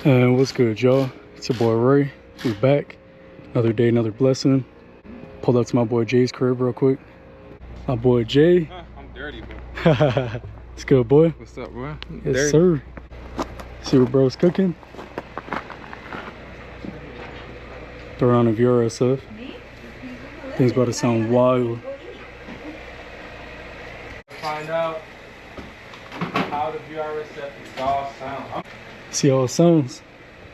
And what's good, y'all? It's your boy Ray. We're back. Another day, another blessing. Pulled up to my boy Jay's crib real quick. My boy Jay. I'm dirty, bro. It's good, boy. What's up, bro? Yes, dirty. sir. See what bro's cooking. Throw on a VRSF. Things about to sound wild. Find out how the VRSF exhaust sound. See how it sounds?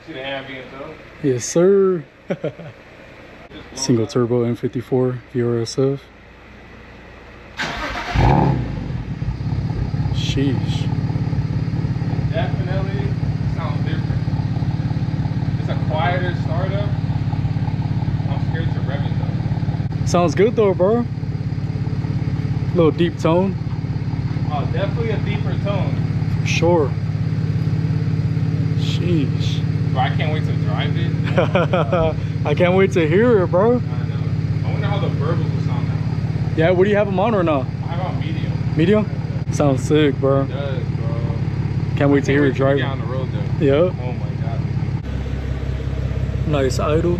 See the ambient though? Yes, sir. Single turbo M54 VRSF. Sheesh. Definitely sounds different. It's a quieter startup. I'm scared to rev it though. Sounds good though, bro. Little deep tone. Oh, definitely a deeper tone. For sure. Sheesh. Bro, I can't wait to drive it. I can't wait to hear it, bro. I know. I wonder how the burbles will sound now. Yeah, what do you have them on or not? I have on medium. Medium? Sounds sick, bro. It does, bro. Can't wait to hear it driving. Get on the road though. Yeah. Oh my god. Nice idle.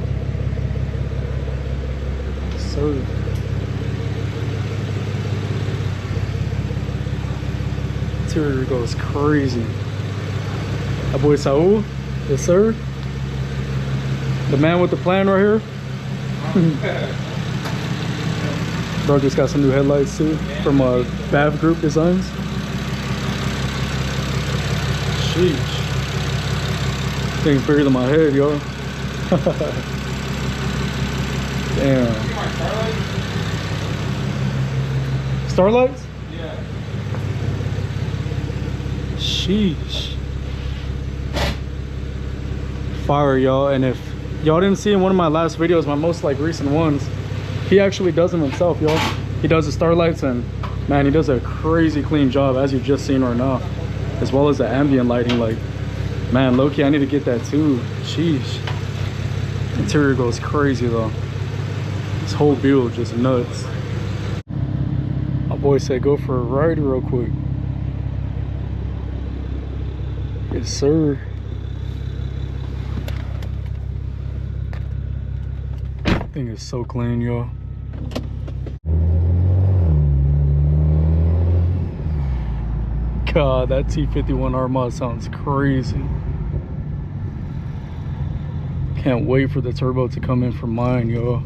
Sir. Interior goes crazy. That boy Saul. Yes, sir. The man with the plan right here. Bro just got some new headlights too from Bav Group Designs. Sheesh. Thing's bigger than my head, yo. Damn. Starlights? Yeah. Sheesh. Fire, y'all. And if y'all didn't see in one of my last videos, my most recent ones, he actually does them himself, y'all. He does the starlights, and man, he does a crazy clean job, as you've just seen right now, as well as the ambient lighting. Like, man, low-key, I need to get that too. Sheesh. Interior goes crazy though. This whole build just nuts. My boy said go for a ride real quick. Yes, sir. Thing is so clean, y'all. God, that T51 Armada sounds crazy. Can't wait for the turbo to come in from mine, y'all.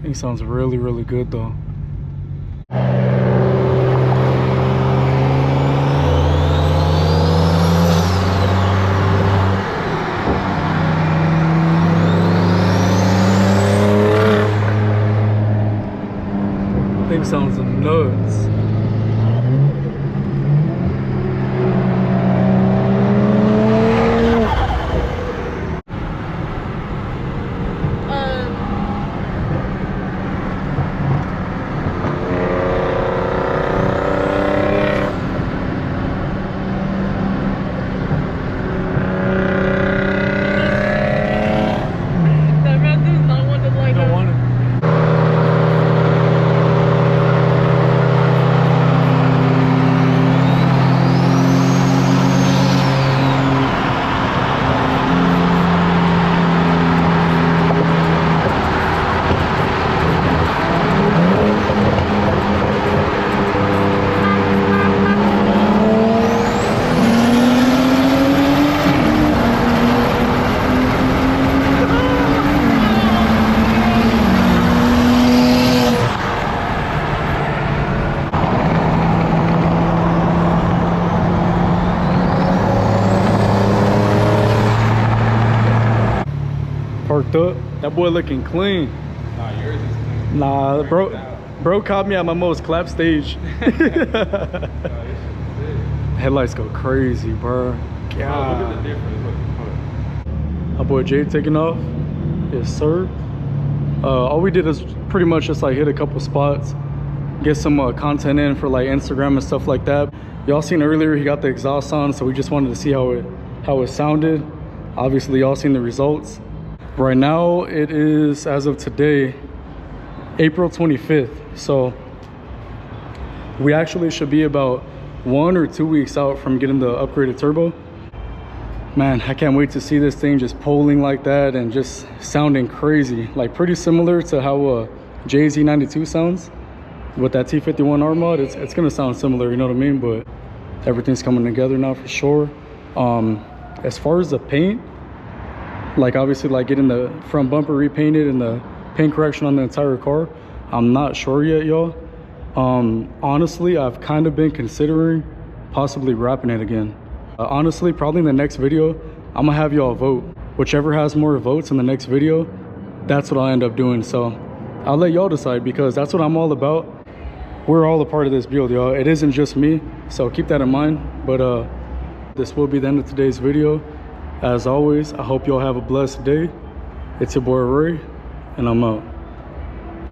Thing sounds really, really good though. Thing sounds nuts. Parked up. That boy looking clean. Nah, yours is clean. Nah, bro caught me at my most clap stage. Headlights go crazy, bro. God. Oh, look at the difference. Look. My boy Jay taking off. Yes, sir. All we did is pretty much just hit a couple spots, get some content in for Instagram and stuff like that. Y'all seen earlier he got the exhaust on, so we just wanted to see how it sounded. Obviously y'all seen the results. Right now it is, as of today, April 25th. So we actually should be about 1 or 2 weeks out from getting the upgraded turbo. Man, I can't wait to see this thing just polling like that and just sounding crazy. Like pretty similar to how Jay's E92 sounds with that T51R mod. It's gonna sound similar, you know what I mean? But everything's coming together now for sure. As far as the paint, like obviously like getting the front bumper repainted and the paint correction on the entire car, I'm not sure yet, y'all. Honestly, I've kind of been considering possibly wrapping it again. Honestly, probably in the next video, I'm gonna have y'all vote. Whichever has more votes in the next video, that's what I'll end up doing. So I'll let y'all decide, because that's what I'm all about. We're all a part of this build, y'all. It isn't just me, so keep that in mind. But this will be the end of today's video. As always, I hope y'all have a blessed day. It's your boy Ray, and I'm out.